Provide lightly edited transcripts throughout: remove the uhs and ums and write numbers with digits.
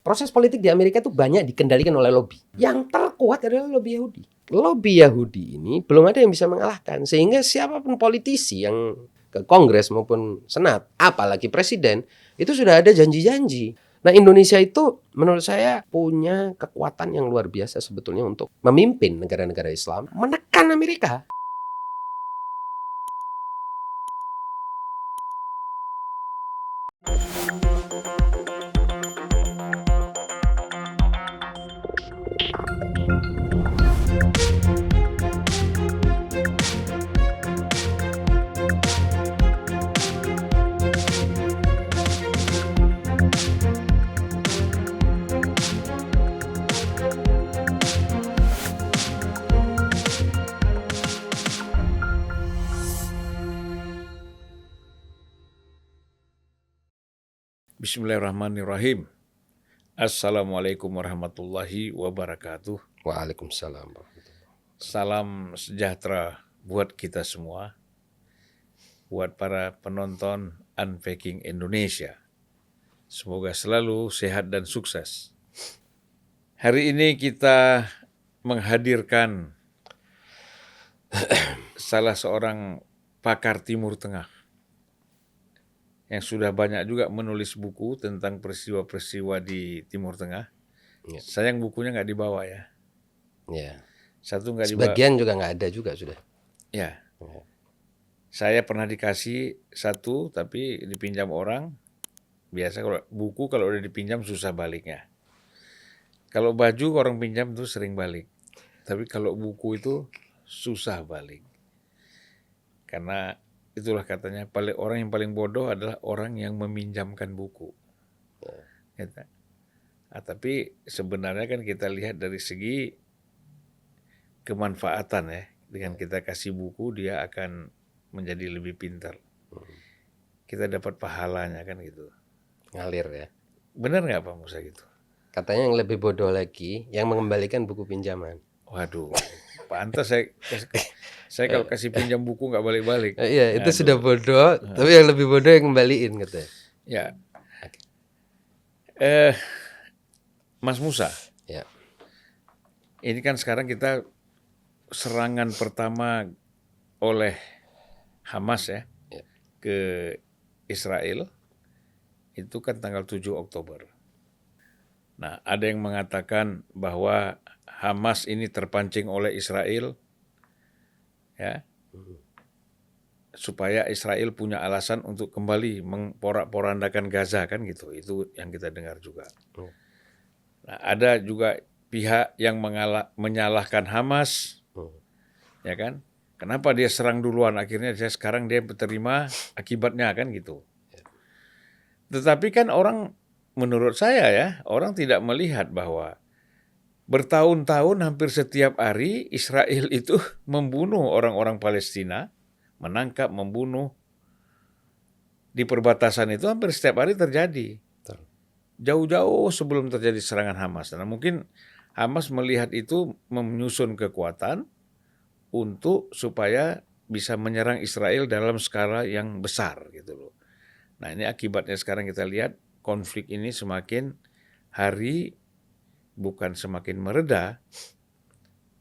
Proses politik di Amerika itu banyak dikendalikan oleh lobby. Yang terkuat adalah lobby Yahudi. Lobby Yahudi ini belum ada yang bisa mengalahkan. Sehingga siapapun politisi yang ke Kongres maupun Senat, apalagi Presiden, itu sudah ada janji-janji. Nah, Indonesia itu menurut saya punya kekuatan yang luar biasa sebetulnya untuk memimpin negara-negara Islam, menekan Amerika. Bismillahirrahmanirrahim. Assalamualaikum warahmatullahi wabarakatuh. Waalaikumsalam. Salam sejahtera buat kita semua, buat para penonton Unpacking Indonesia. Semoga selalu sehat dan sukses. Hari ini kita menghadirkan salah seorang pakar Timur Tengah yang sudah banyak juga menulis buku tentang peristiwa-peristiwa di Timur Tengah. Ya. Sayang bukunya nggak dibawa ya. Ya. Satu nggak dibawa. Sebagian juga nggak ada juga sudah. Ya. Ya. Saya pernah dikasih satu tapi dipinjam orang. Biasa kalau buku kalau udah dipinjam susah baliknya. Kalau baju orang pinjam tuh sering balik. Tapi kalau buku itu susah balik. Karena itulah katanya orang yang paling bodoh adalah orang yang meminjamkan buku. Ya. Nah, tapi sebenarnya kan kita lihat dari segi kemanfaatan ya. Dengan kita kasih buku dia akan menjadi lebih pintar. Kita dapat pahalanya kan gitu. Ngalir ya. Benar nggak Pak Musa gitu? Katanya yang lebih bodoh lagi yang mengembalikan buku pinjaman. Waduh, pantas saya kalau kasih pinjam buku nggak balik-balik. Iya, itu sudah bodoh, tapi yang lebih bodoh yang kembaliin katanya. Ya. Mas Musa. Ya. Ini kan sekarang kita serangan pertama oleh Hamas ya. Ke Israel itu kan tanggal 7 Oktober. Nah, ada yang mengatakan bahwa Hamas ini terpancing oleh Israel ya. Supaya Israel punya alasan untuk kembali memporak-porandakan Gaza kan gitu. Itu yang kita dengar juga. Nah, ada juga pihak yang menyalahkan Hamas. Ya kan? Kenapa dia serang duluan? Akhirnya sekarang dia terima akibatnya kan gitu. Tetapi kan orang, menurut saya ya, orang tidak melihat bahwa bertahun-tahun hampir setiap hari Israel itu membunuh orang-orang Palestina, menangkap, membunuh. Di perbatasan itu hampir setiap hari terjadi. Jauh-jauh sebelum terjadi serangan Hamas. Nah, mungkin Hamas melihat itu menyusun kekuatan untuk supaya bisa menyerang Israel dalam skala yang besar gitu loh. Nah, ini akibatnya sekarang kita lihat konflik ini semakin hari bukan semakin mereda,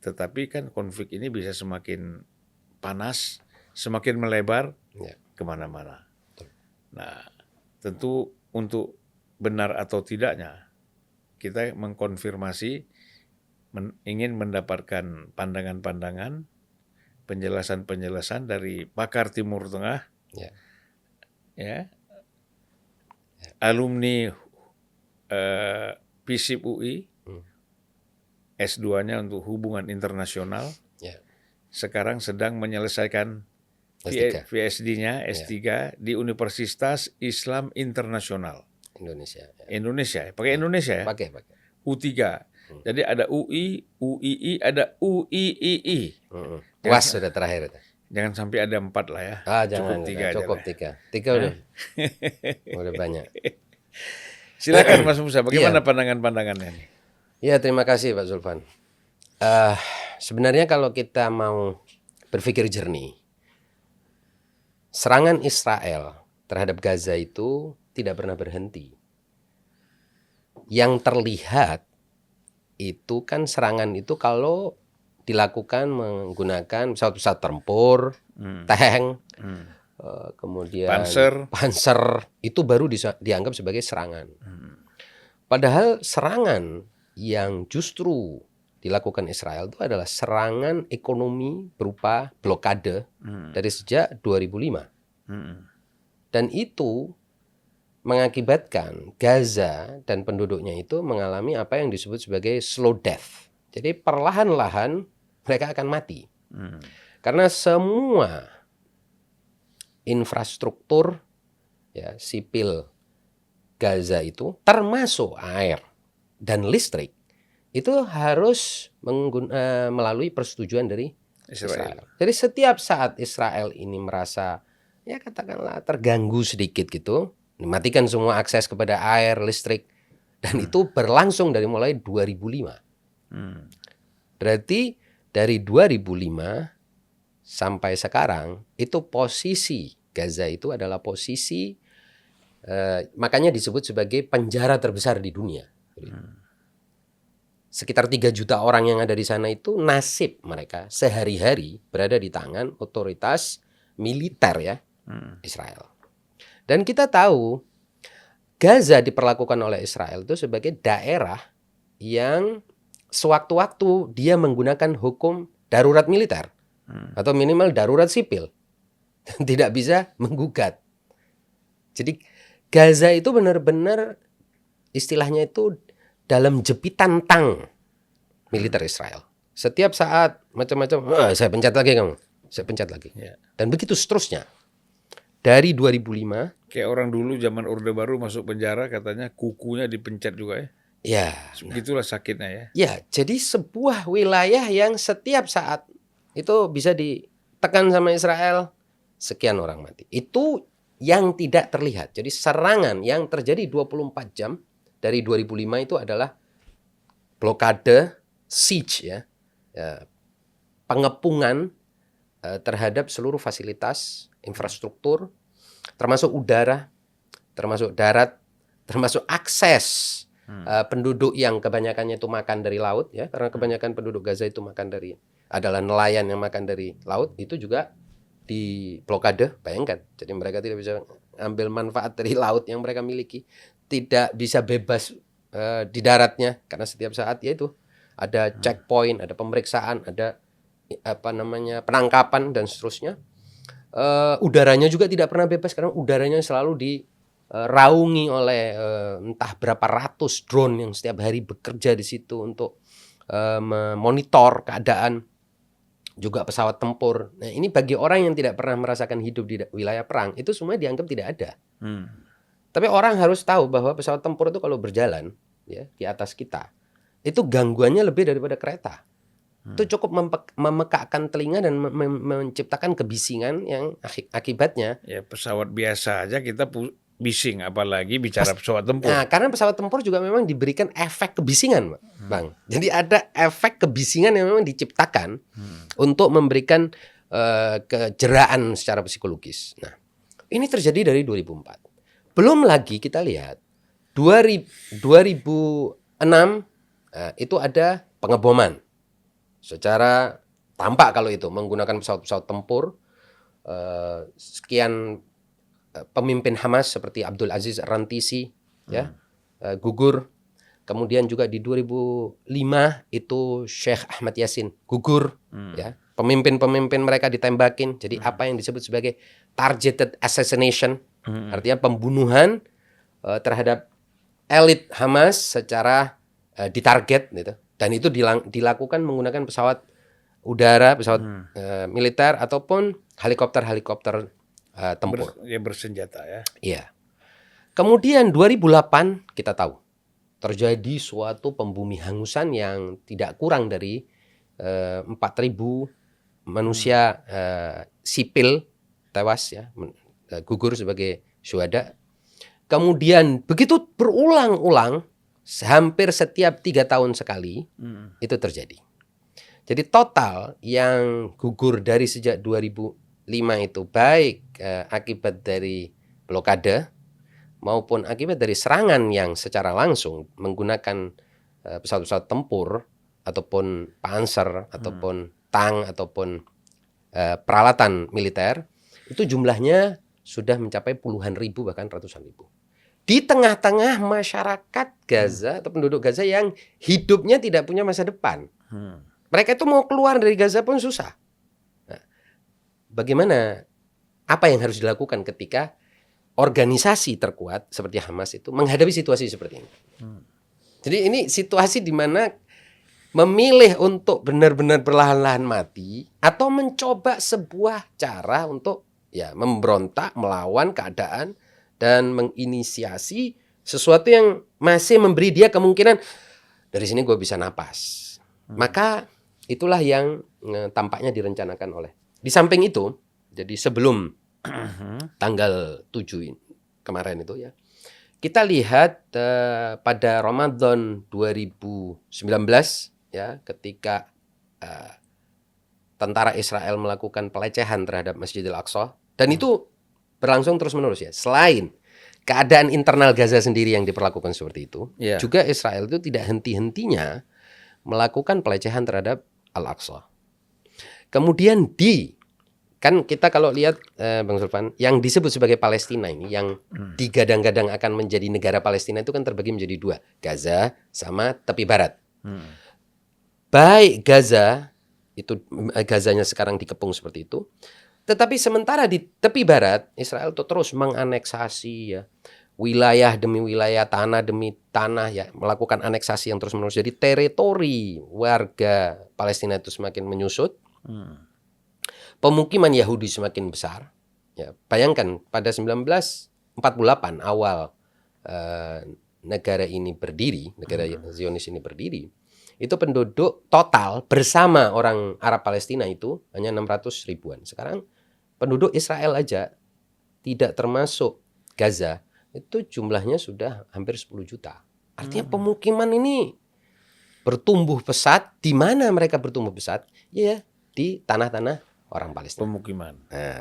tetapi kan konflik ini bisa semakin panas, semakin melebar kemana-mana. Nah, tentu untuk benar atau tidaknya kita mengkonfirmasi, ingin mendapatkan pandangan-pandangan, penjelasan-penjelasan dari pakar Timur Tengah, ya. Alumni FISIP UI, S2-nya untuk hubungan internasional, sekarang sedang menyelesaikan PhD-nya, S3 di Universitas Islam Internasional. Indonesia. Pakai Indonesia ya? Pakai. U3. Jadi ada UI, UII, ada UIII. Puas sudah terakhir. Jangan sampai ada 4 lah ya. Cukup 3 aja. Cukup 3. 3 udah. Udah banyak. Silakan Mas Musa, bagaimana pandangan-pandangannya nih? Ya, terima kasih Pak Zulfan. Sebenarnya kalau kita mau berpikir jernih, serangan Israel terhadap Gaza itu tidak pernah berhenti. yang terlihat itu kan serangan itu kalau dilakukan menggunakan pesawat-pesawat tempur, tank, kemudian panser itu baru dianggap sebagai serangan. Padahal serangan yang justru dilakukan Israel itu adalah serangan ekonomi berupa blokade dari sejak 2005. Dan itu mengakibatkan Gaza dan penduduknya itu mengalami apa yang disebut sebagai slow death. Jadi perlahan-lahan mereka akan mati. Karena semua infrastruktur ya, sipil Gaza itu termasuk air dan listrik itu harus melalui persetujuan dari Israel. Jadi setiap saat Israel ini merasa ya katakanlah terganggu sedikit gitu, dimatikan semua akses kepada air, listrik, dan itu berlangsung dari mulai 2005. Berarti dari 2005 sampai sekarang itu posisi Gaza itu adalah posisi makanya disebut sebagai penjara terbesar di dunia. Sekitar 3 juta orang yang ada di sana itu nasib mereka sehari-hari berada di tangan otoritas militer ya Israel. Dan kita tahu Gaza diperlakukan oleh Israel itu sebagai daerah yang sewaktu-waktu dia menggunakan hukum darurat militer atau minimal darurat sipil. Tidak bisa menggugat. Jadi Gaza itu benar-benar istilahnya itu dalam jepitan tang militer Israel. Setiap saat macam-macam, saya pencet lagi kamu, saya pencet lagi. Ya. Dan begitu seterusnya. Dari 2005. Kayak orang dulu zaman Orde Baru masuk penjara katanya kukunya dipencet juga ya. Ya. Begitulah sakitnya ya. Ya, jadi sebuah wilayah yang setiap saat itu bisa ditekan sama Israel, sekian orang mati. Itu yang tidak terlihat. Jadi serangan yang terjadi 24 jam dari 2005 itu adalah blokade, siege ya, pengepungan terhadap seluruh fasilitas infrastruktur, termasuk udara, termasuk darat, termasuk akses penduduk yang kebanyakannya itu makan dari laut ya, karena kebanyakan penduduk Gaza itu adalah nelayan yang makan dari laut, itu juga di blokade, bayangkan. Jadi mereka tidak bisa ambil manfaat dari laut yang mereka miliki, tidak bisa bebas di daratnya karena setiap saat ya itu ada checkpoint, ada pemeriksaan, ada penangkapan dan seterusnya. Udaranya juga tidak pernah bebas karena udaranya selalu diraungi oleh entah berapa ratus drone yang setiap hari bekerja di situ untuk memonitor keadaan, juga pesawat tempur. Nah, ini bagi orang yang tidak pernah merasakan hidup di wilayah perang itu semua dianggap tidak ada. Tapi orang harus tahu bahwa pesawat tempur itu kalau berjalan ya di atas kita itu gangguannya lebih daripada kereta. Itu cukup memekakkan telinga dan menciptakan kebisingan yang akibatnya ya pesawat biasa aja kita bising, apalagi bicara pesawat tempur. Nah, karena pesawat tempur juga memang diberikan efek kebisingan, Bang. Jadi ada efek kebisingan yang memang diciptakan untuk memberikan kejeraan secara psikologis. Nah, ini terjadi dari 2004. Belum lagi kita lihat 2006 itu ada pengeboman secara tampak kalau itu menggunakan pesawat-pesawat tempur. Sekian pemimpin Hamas seperti Abdul Aziz Rantisi ya gugur. Kemudian juga di 2005 itu Sheikh Ahmad Yasin gugur ya. Pemimpin-pemimpin mereka ditembakin. Jadi apa yang disebut sebagai targeted assassination, artinya pembunuhan terhadap elit Hamas secara ditarget gitu. Dan itu dilakukan menggunakan pesawat udara, pesawat militer ataupun helikopter tempur. Bersenjata ya. Iya. Kemudian 2008 kita tahu terjadi suatu pembumihangusan yang tidak kurang dari 4.000 manusia sipil tewas ya, gugur sebagai syuhada. Kemudian begitu berulang-ulang, hampir setiap 3 tahun sekali itu terjadi. Jadi total yang gugur dari sejak 2005 itu baik akibat dari blokade maupun akibat dari serangan yang secara langsung menggunakan pesawat-pesawat tempur ataupun panser ataupun tank ataupun peralatan militer, itu jumlahnya sudah mencapai puluhan ribu bahkan ratusan ribu. Di tengah-tengah masyarakat Gaza atau penduduk Gaza yang hidupnya tidak punya masa depan. Mereka itu mau keluar dari Gaza pun susah. Nah, bagaimana, apa yang harus dilakukan ketika organisasi terkuat seperti Hamas itu menghadapi situasi seperti ini? Jadi ini situasi di mana memilih untuk benar-benar perlahan-lahan mati atau mencoba sebuah cara untuk ya memberontak, melawan keadaan dan menginisiasi sesuatu yang masih memberi dia kemungkinan dari sini gue bisa napas. Maka itulah yang tampaknya direncanakan oleh. Di samping itu, jadi sebelum tanggal 7 kemarin itu ya, kita lihat pada Ramadan 2019 ya, ketika tentara Israel melakukan pelecehan terhadap Masjidil Aqsa, dan itu berlangsung terus-menerus ya. Selain keadaan internal Gaza sendiri yang diperlakukan seperti itu, juga Israel itu tidak henti-hentinya melakukan pelecehan terhadap Al-Aqsa. Kemudian kan kita kalau lihat Bang Zulfan, yang disebut sebagai Palestina ini, yang digadang-gadang akan menjadi negara Palestina itu kan terbagi menjadi dua, Gaza sama tepi barat. Baik Gaza, itu Gazanya sekarang dikepung seperti itu, tetapi sementara di tepi barat Israel itu terus menganeksasi ya, wilayah demi wilayah, tanah demi tanah ya, melakukan aneksasi yang terus-menerus. Jadi teritori warga Palestina itu semakin menyusut. Pemukiman Yahudi semakin besar. Ya, bayangkan pada 1948 awal negara ini berdiri, negara Zionis ini berdiri, itu penduduk total bersama orang Arab Palestina itu hanya 600 ribuan. Sekarang penduduk Israel aja tidak termasuk Gaza itu jumlahnya sudah hampir 10 juta. Artinya pemukiman ini bertumbuh pesat. Di mana mereka bertumbuh pesat? Ya, di tanah-tanah orang Palestina.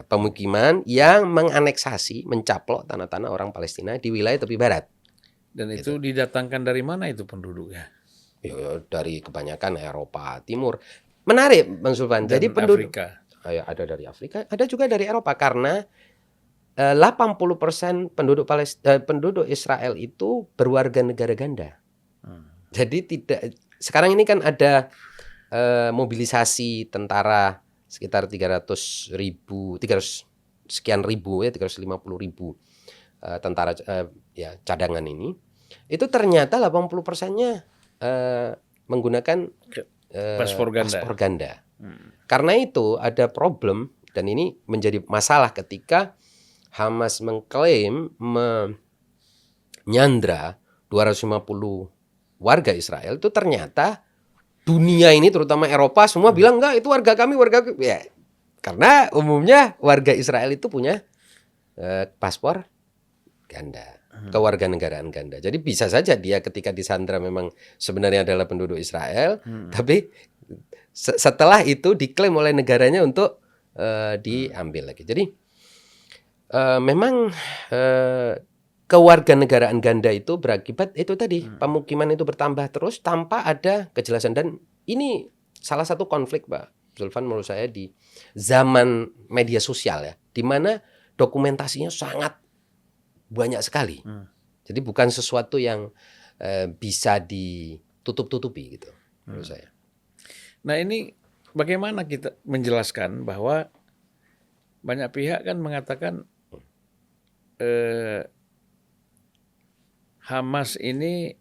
Pemukiman yang menganeksasi, mencaplok tanah-tanah orang Palestina di wilayah tepi barat. Dan itu didatangkan dari mana itu penduduknya? Ya, dari kebanyakan Eropa Timur. Menarik Bang Zulfan. Jadi penduduk Afrika. Ada dari Afrika, ada juga dari Eropa, karena 80% penduduk Israel itu berwarga negara ganda. Jadi sekarang ini kan ada mobilisasi tentara sekitar 300 sekian ribu ya, 350 ribu tentara ya cadangan ini. Itu ternyata 80%-nya menggunakan paspor ganda. Karena itu ada problem, dan ini menjadi masalah ketika Hamas mengklaim menyandra 250 warga Israel. Itu ternyata dunia ini terutama Eropa semua bilang enggak, itu warga kami ya. Karena umumnya warga Israel itu punya paspor ganda, kewarganegaraan ganda. Jadi bisa saja dia ketika disandra memang sebenarnya adalah penduduk Israel, tapi setelah itu diklaim oleh negaranya untuk diambil lagi. Jadi memang kewarganegaraan ganda itu berakibat itu tadi, pemukiman itu bertambah terus tanpa ada kejelasan. Dan ini salah satu konflik Pak Zulfan menurut saya di zaman media sosial ya, di mana dokumentasinya sangat banyak sekali. Jadi bukan sesuatu yang bisa ditutup-tutupi gitu menurut saya. Nah ini bagaimana kita menjelaskan bahwa banyak pihak kan mengatakan Hamas ini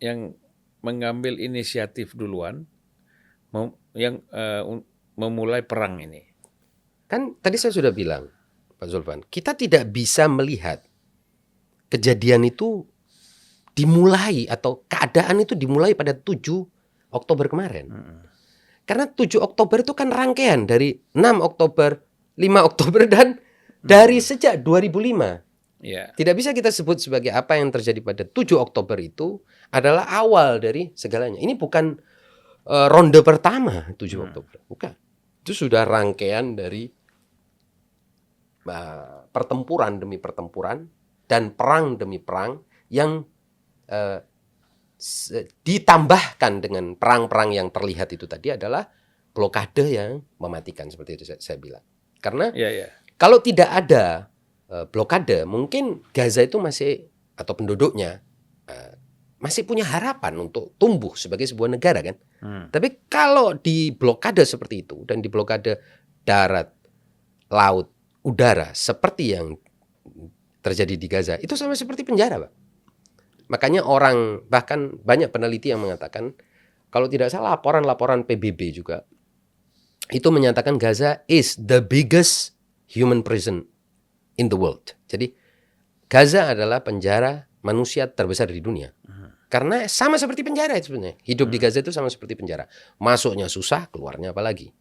yang mengambil inisiatif duluan yang memulai perang ini. Kan tadi saya sudah bilang Pak Zulfan, kita tidak bisa melihat kejadian itu dimulai atau keadaan itu dimulai pada 7 Oktober kemarin. Karena 7 Oktober itu kan rangkaian dari 6 Oktober, 5 Oktober dan dari sejak 2005. Tidak bisa kita sebut sebagai apa yang terjadi pada 7 Oktober itu adalah awal dari segalanya. Ini bukan ronde pertama 7 Oktober, bukan. Itu sudah rangkaian dari pertempuran demi pertempuran dan perang demi perang yang ditambahkan dengan perang-perang yang terlihat itu tadi adalah blokade yang mematikan seperti itu saya bilang. Karena kalau tidak ada blokade, mungkin Gaza itu masih atau penduduknya masih punya harapan untuk tumbuh sebagai sebuah negara kan. Tapi kalau di blokade seperti itu dan di blokade darat, laut, udara seperti yang terjadi di Gaza, itu sama seperti penjara, Pak. Makanya orang, bahkan banyak peneliti yang mengatakan, kalau tidak salah laporan-laporan PBB juga, itu menyatakan Gaza is the biggest human prison in the world. Jadi Gaza adalah penjara manusia terbesar di dunia. Karena sama seperti penjara itu sebenarnya. Hidup di Gaza itu sama seperti penjara. Masuknya susah, keluarnya apalagi.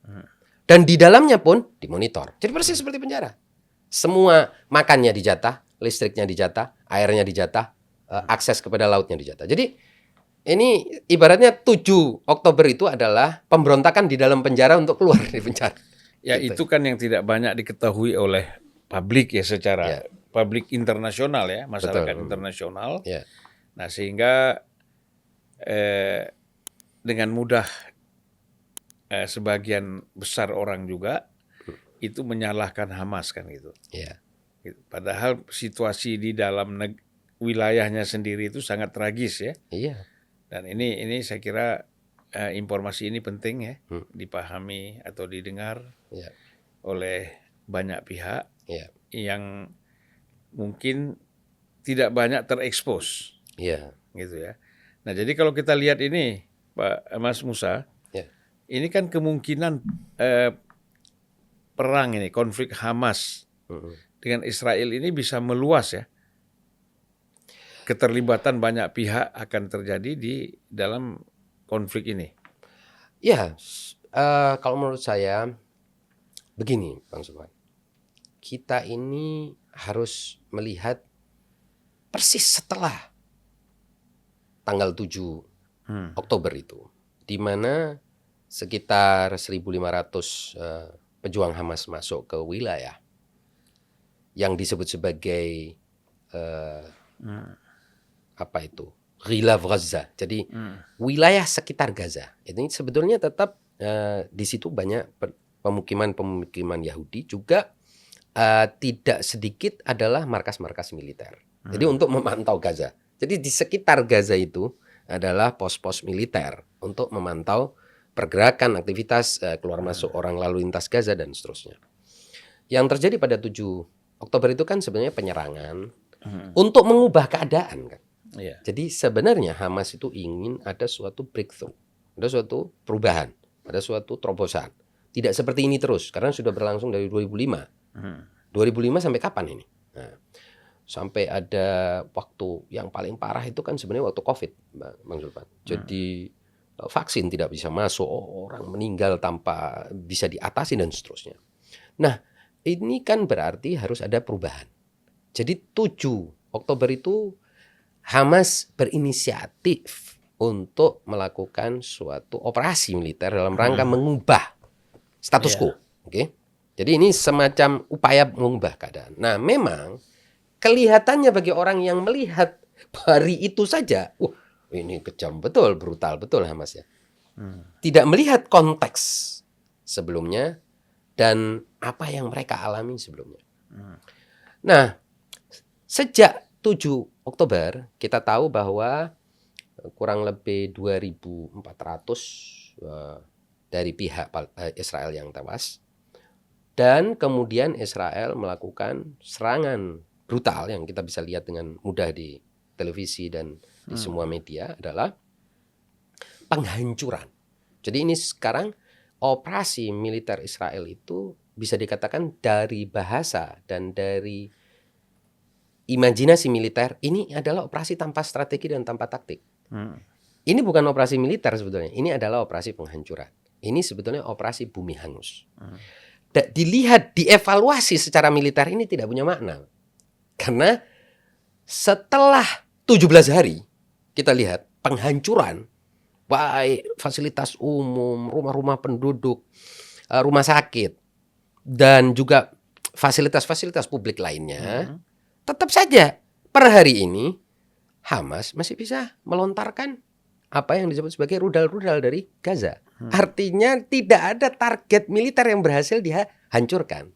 Dan di dalamnya pun dimonitor. Jadi persis seperti penjara. Semua makannya dijatah, listriknya dijatah, airnya dijatah, akses kepada lautnya dijatah. Jadi ini ibaratnya 7 Oktober itu adalah pemberontakan di dalam penjara untuk keluar dari penjara. Ya gitu. Itu kan yang tidak banyak diketahui oleh publik ya secara publik internasional ya, masyarakat internasional. Nah sehingga dengan mudah sebagian besar orang juga itu menyalahkan Hamas kan gitu. Padahal situasi di dalam wilayahnya sendiri itu sangat tragis ya. Dan ini saya kira informasi ini penting ya dipahami atau didengar oleh banyak pihak yang mungkin tidak banyak terekspos. Gitu ya. Nah, jadi kalau kita lihat ini Pak Mas Musa, ini kan kemungkinan perang ini, konflik Hamas dengan Israel ini bisa meluas ya. Keterlibatan banyak pihak akan terjadi di dalam konflik ini. Ya, kalau menurut saya begini, Bang Subhan. Kita ini harus melihat persis setelah tanggal 7 Oktober itu, di mana sekitar 1.500 pejuang Hamas masuk ke wilayah yang disebut sebagai Ghilaf Gaza. Jadi wilayah sekitar Gaza. Ini sebetulnya tetap di situ banyak pemukiman Yahudi, juga tidak sedikit adalah markas-markas militer. Jadi untuk memantau Gaza. Jadi di sekitar Gaza itu adalah pos-pos militer untuk memantau pergerakan, aktivitas keluar masuk orang lalu lintas Gaza dan seterusnya. Yang terjadi pada 7 Oktober itu kan sebenarnya penyerangan untuk mengubah keadaan kan. Jadi sebenarnya Hamas itu ingin ada suatu breakthrough, ada suatu perubahan, ada suatu terobosan. Tidak seperti ini terus, karena sudah berlangsung dari 2005. 2005 sampai kapan ini? Nah, sampai ada waktu yang paling parah itu kan sebenarnya waktu COVID, Bang Zulfan. Jadi vaksin tidak bisa masuk, orang meninggal tanpa bisa diatasi dan seterusnya. Nah, ini kan berarti harus ada perubahan. Jadi 7 Oktober itu Hamas berinisiatif untuk melakukan suatu operasi militer dalam rangka mengubah status quo. Jadi ini semacam upaya mengubah keadaan. Nah, memang kelihatannya bagi orang yang melihat hari itu saja, ini kejam betul, brutal betul Hamas ya. Tidak melihat konteks sebelumnya dan apa yang mereka alami sebelumnya. Nah, sejak 7 Oktober kita tahu bahwa kurang lebih 2.400 dari pihak Israel yang tewas. Dan kemudian Israel melakukan serangan brutal yang kita bisa lihat dengan mudah di televisi dan di semua media adalah penghancuran. Jadi ini sekarang operasi militer Israel itu bisa dikatakan dari bahasa dan dari imajinasi militer, ini adalah operasi tanpa strategi dan tanpa taktik. Ini bukan operasi militer sebetulnya, ini adalah operasi penghancuran. Ini sebetulnya operasi bumi hangus. Dilihat, dievaluasi secara militer ini tidak punya makna. Karena setelah 17 hari, kita lihat penghancuran, baik fasilitas umum, rumah-rumah penduduk, rumah sakit, dan juga fasilitas-fasilitas publik lainnya, tetap saja per hari ini Hamas masih bisa melontarkan apa yang disebut sebagai rudal-rudal dari Gaza. Artinya tidak ada target militer yang berhasil dihancurkan.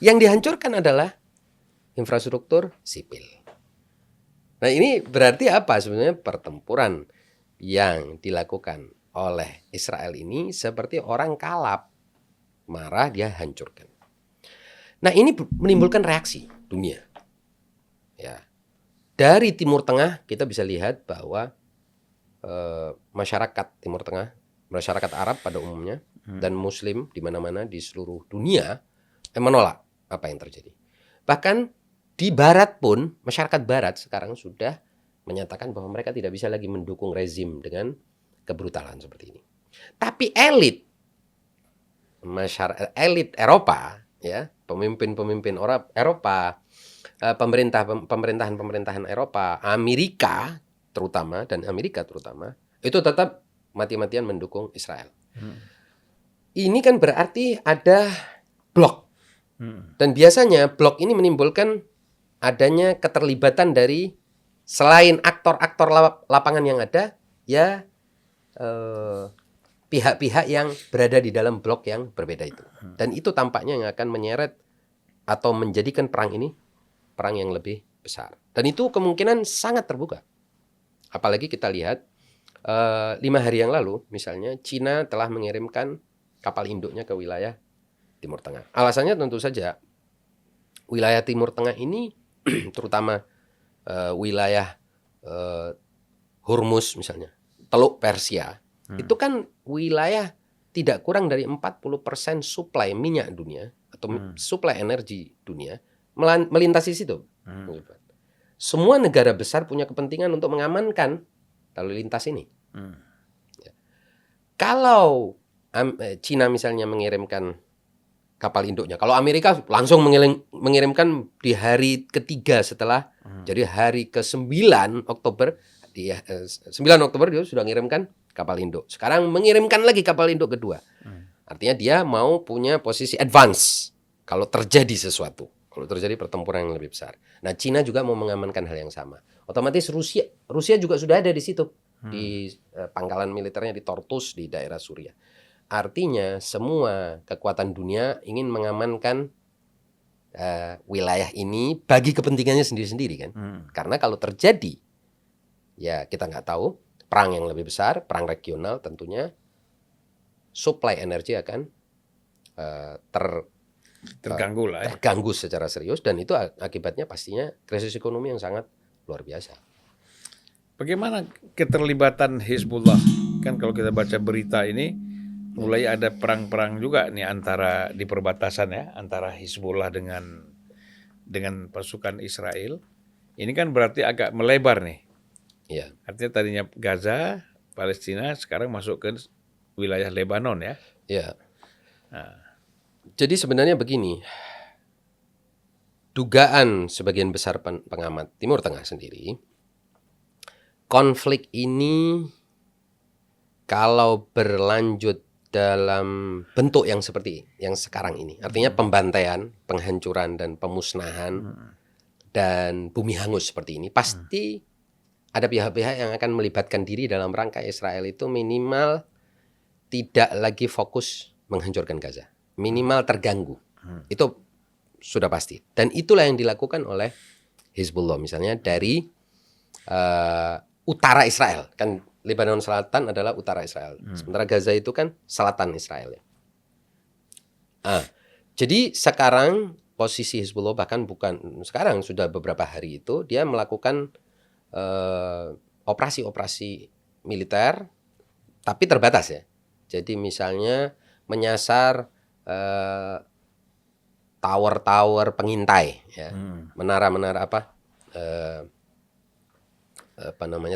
Yang dihancurkan adalah infrastruktur sipil. Nah, ini berarti apa sebenarnya? Pertempuran yang dilakukan oleh Israel ini seperti orang kalap, marah dia hancurkan. Nah, ini menimbulkan reaksi dunia. Ya. Dari Timur Tengah kita bisa lihat bahwa masyarakat Timur Tengah, masyarakat Arab pada umumnya dan Muslim di mana-mana di seluruh dunia menolak apa yang terjadi. Bahkan di Barat pun masyarakat Barat sekarang sudah menyatakan bahwa mereka tidak bisa lagi mendukung rezim dengan kebrutalan seperti ini. Tapi elit Eropa, ya, pemimpin-pemimpin Eropa, pemerintahan Eropa, Amerika terutama itu tetap mati-matian mendukung Israel. Ini kan berarti ada blok. Dan biasanya blok ini menimbulkan adanya keterlibatan dari selain aktor-aktor lapangan yang ada, ya pihak-pihak yang berada di dalam blok yang berbeda itu. Dan itu tampaknya yang akan menyeret atau menjadikan perang ini perang yang lebih besar. Dan itu kemungkinan sangat terbuka. Apalagi kita lihat 5 hari yang lalu misalnya Cina telah mengirimkan kapal induknya ke wilayah Timur Tengah. Alasannya tentu saja wilayah Timur Tengah ini terutama wilayah Hormuz misalnya, Teluk Persia, itu kan wilayah tidak kurang dari 40% suplai minyak dunia atau suplai energi dunia melintasi situ. Semua negara besar punya kepentingan untuk mengamankan lalu lintas ini. Ya. Kalau Cina misalnya mengirimkan kapal induknya, kalau Amerika langsung mengirimkan di hari ketiga setelah, jadi hari ke-9 Oktober, 9 Oktober dia sudah mengirimkan kapal induk. Sekarang mengirimkan lagi kapal induk kedua. Artinya dia mau punya posisi advance kalau terjadi sesuatu. Kalau terjadi pertempuran yang lebih besar. Nah, Cina juga mau mengamankan hal yang sama. Otomatis Rusia juga sudah ada di situ. Di pangkalan militernya di Tartus di daerah Suriah. Artinya semua kekuatan dunia ingin mengamankan wilayah ini bagi kepentingannya sendiri-sendiri kan. Karena kalau terjadi, ya kita nggak tahu, perang yang lebih besar, perang regional tentunya, supply energi akan terganggu secara serius, dan itu akibatnya pastinya krisis ekonomi yang sangat luar biasa. Bagaimana keterlibatan Hizbullah? Kan kalau kita baca berita ini mulai ada perang-perang juga nih antara di perbatasan ya, antara Hizbullah dengan pasukan Israel. Ini kan berarti agak melebar nih. Iya. Artinya tadinya Gaza, Palestina, sekarang masuk ke wilayah Lebanon ya. Iya. Nah. Jadi sebenarnya begini, dugaan sebagian besar pengamat Timur Tengah sendiri, konflik ini kalau berlanjut dalam bentuk yang seperti yang sekarang ini, artinya pembantaian, penghancuran dan pemusnahan dan bumi hangus seperti ini, pasti ada pihak-pihak yang akan melibatkan diri dalam rangka Israel itu minimal tidak lagi fokus menghancurkan Gaza. Minimal terganggu. Itu sudah pasti. Dan itulah yang dilakukan oleh Hizbullah misalnya dari utara Israel. Kan Lebanon Selatan adalah utara Israel. Sementara Gaza itu kan selatan Israel. Jadi sekarang posisi Hizbullah bahkan bukan sekarang, sudah beberapa hari itu dia melakukan operasi-operasi militer tapi terbatas ya. Jadi misalnya menyasar tower-tower pengintai, ya, menara-menara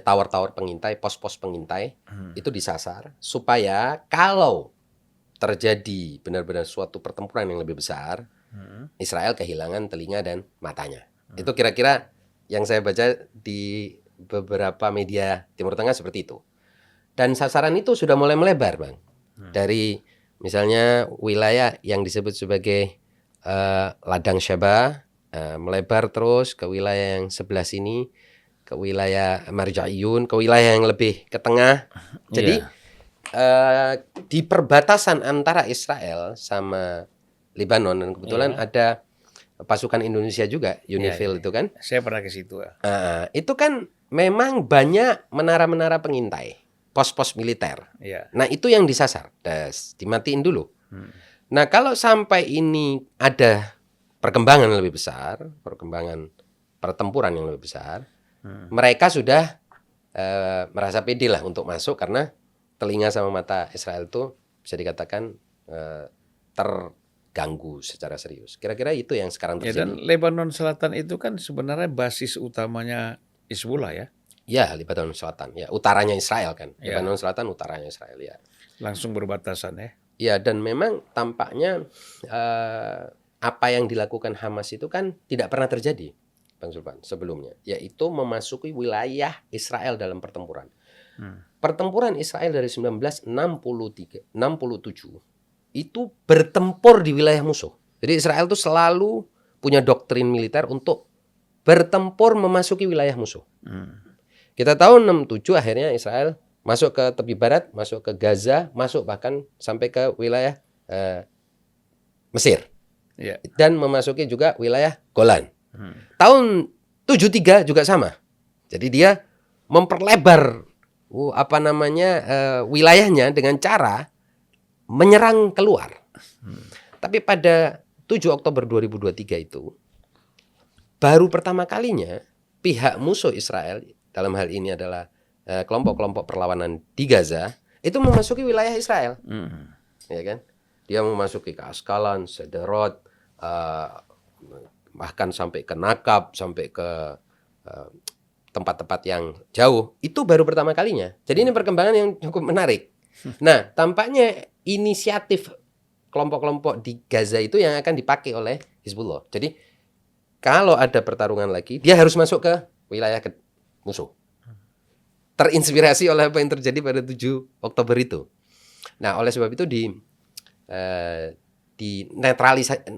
tower-tower pengintai, pos-pos pengintai itu disasar supaya kalau terjadi benar-benar suatu pertempuran yang lebih besar, Israel kehilangan telinga dan matanya. Itu kira-kira yang saya baca di beberapa media Timur Tengah seperti itu. Dan sasaran itu sudah mulai melebar, Bang. Dari misalnya wilayah yang disebut sebagai Ladang Syaba, melebar terus ke wilayah yang sebelah sini, ke wilayah Marjaiyun, ke wilayah yang lebih ke tengah. Jadi di perbatasan antara Israel sama Lebanon, dan kebetulan ada pasukan Indonesia juga, UNIFIL itu kan. Saya pernah ke situ. Itu kan memang banyak menara-menara pengintai, pos-pos militer. Nah itu yang disasar, dimatiin dulu. Nah kalau sampai ini ada perkembangan lebih besar, perkembangan pertempuran yang lebih besar, mereka sudah merasa pede lah untuk masuk karena telinga sama mata Israel itu bisa dikatakan terganggu secara serius. Kira-kira itu yang sekarang terjadi. Dan Lebanon Selatan itu kan sebenarnya basis utamanya Hizbullah ya? Ya, Lebanon Selatan. Ya, utaranya Israel kan. Lebanon Selatan, utaranya Israel ya. Langsung berbatasan ya? Ya, dan memang tampaknya apa yang dilakukan Hamas itu kan tidak pernah terjadi, Bang Zulfan, sebelumnya. Yaitu memasuki wilayah Israel dalam pertempuran. Pertempuran Israel dari 1967 itu bertempur di wilayah musuh. Jadi Israel itu selalu punya doktrin militer untuk bertempur memasuki wilayah musuh. Kita tahu 67 akhirnya Israel masuk ke tepi barat, masuk ke Gaza, masuk bahkan sampai ke wilayah Mesir. Dan memasuki juga wilayah Golan. Tahun 73 juga sama. Jadi dia memperlebar wilayahnya dengan cara menyerang keluar. Tapi pada 7 Oktober 2023 itu baru pertama kalinya pihak musuh Israel, dalam hal ini adalah kelompok-kelompok perlawanan di Gaza, itu memasuki wilayah Israel. Ya kan? Dia memasuki ke Askalan, Sderot, bahkan sampai ke Nakab, sampai ke tempat-tempat yang jauh. Itu baru pertama kalinya. Jadi ini perkembangan yang cukup menarik. Nah, tampaknya inisiatif kelompok-kelompok di Gaza itu yang akan dipakai oleh Hizbullah. Jadi kalau ada pertarungan lagi, dia harus masuk ke wilayah musuh. Terinspirasi oleh apa yang terjadi pada 7 Oktober itu. Nah, oleh sebab itu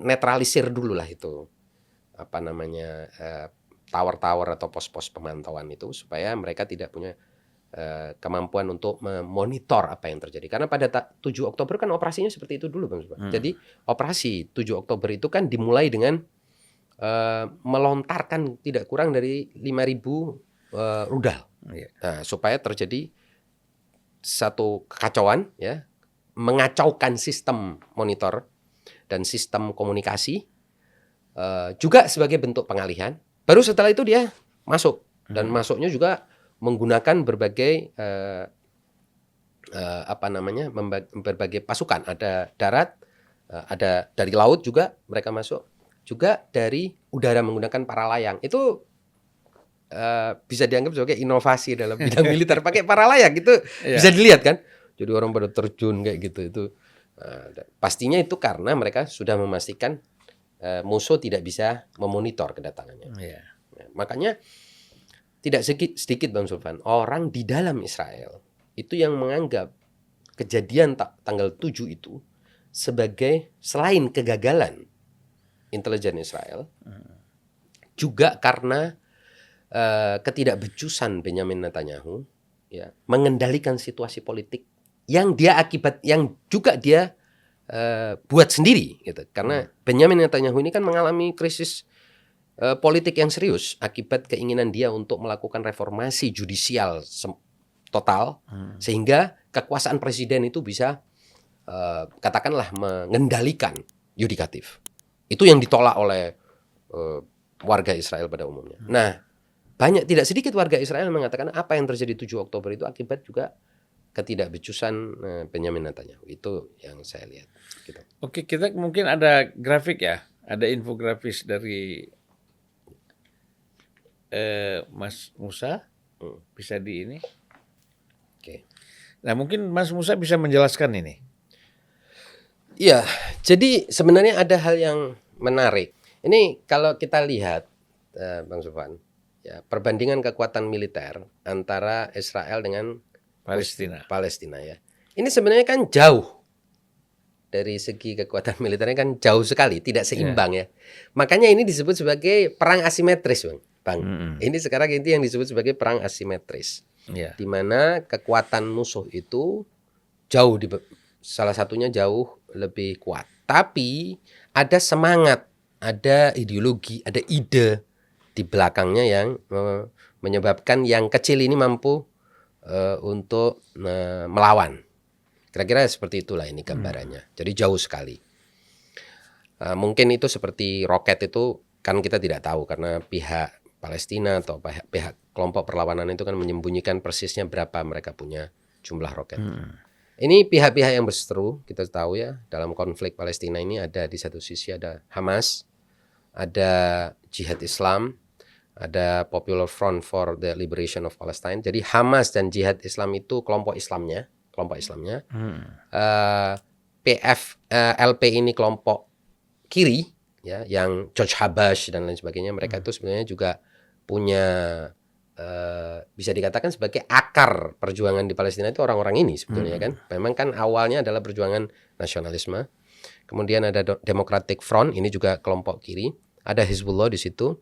netralisir dulu lah itu tower-tower atau pos-pos pemantauan itu supaya mereka tidak punya kemampuan untuk memonitor apa yang terjadi. Karena pada 7 Oktober kan operasinya seperti itu dulu, Bang Subhan. Jadi operasi 7 Oktober itu kan dimulai dengan melontarkan tidak kurang dari 5.000 rudal. Nah, supaya terjadi satu kekacauan, ya, mengacaukan sistem monitor dan sistem komunikasi, juga sebagai bentuk pengalihan. Baru setelah itu dia masuk, dan masuknya juga menggunakan berbagai berbagai pasukan. Ada darat, ada dari laut juga mereka masuk, juga dari udara menggunakan para layang. Itu bisa dianggap sebagai inovasi dalam bidang militer, pakai para layang itu bisa dilihat kan. Jadi orang pada terjun kayak gitu itu. Pastinya itu karena mereka sudah memastikan musuh tidak bisa memonitor kedatangannya. Nah, makanya tidak sedikit Bang Sulfan, orang di dalam Israel itu yang menganggap kejadian tanggal 7 itu sebagai selain kegagalan intelijen Israel, juga karena ketidakbecusan Benyamin Netanyahu, ya, mengendalikan situasi politik yang juga dia buat sendiri gitu. Karena Benyamin Netanyahu ini kan mengalami krisis politik yang serius akibat keinginan dia untuk melakukan reformasi judisial total, sehingga kekuasaan presiden itu bisa katakanlah mengendalikan yudikatif. Itu yang ditolak oleh warga Israel pada umumnya. Nah, tidak sedikit warga Israel mengatakan apa yang terjadi 7 Oktober itu akibat juga ketidakbecusan Benyamin Netanyahu. Itu yang saya lihat. Gitu. Oke, kita mungkin ada grafik ya, ada infografis dari Mas Musa, bisa di ini. Oke. Nah, mungkin Mas Musa bisa menjelaskan ini. Iya, jadi sebenarnya ada hal yang menarik. Ini kalau kita lihat, Bang Sufan, ya, perbandingan kekuatan militer antara Israel dengan Palestina ya. Ini sebenarnya kan jauh dari segi kekuatan militernya kan jauh sekali, tidak seimbang ya. Makanya ini disebut sebagai perang asimetris, Bang. Ini sekarang itu yang disebut sebagai perang asimetris. Di mana kekuatan musuh itu jauh salah satunya jauh lebih kuat. Tapi ada semangat, ada ideologi, ada ide di belakangnya yang menyebabkan yang kecil ini mampu untuk melawan. Kira-kira seperti itulah ini gambarannya. Jadi jauh sekali. Mungkin itu seperti roket itu kan kita tidak tahu karena pihak Palestina atau pihak kelompok perlawanan itu kan menyembunyikan persisnya berapa mereka punya jumlah roket. Ini pihak-pihak yang berseteru, kita tahu ya, dalam konflik Palestina ini ada di satu sisi ada Hamas, ada Jihad Islam, ada Popular Front for the Liberation of Palestine. Jadi Hamas dan Jihad Islam itu kelompok Islamnya. LP ini kelompok kiri, ya, yang George Habash dan lain sebagainya. Mereka itu sebenarnya juga punya bisa dikatakan sebagai akar perjuangan di Palestina itu orang-orang ini sebetulnya kan. Memang kan awalnya adalah perjuangan nasionalisme. Kemudian ada Democratic Front, ini juga kelompok kiri. Ada Hizbullah di situ.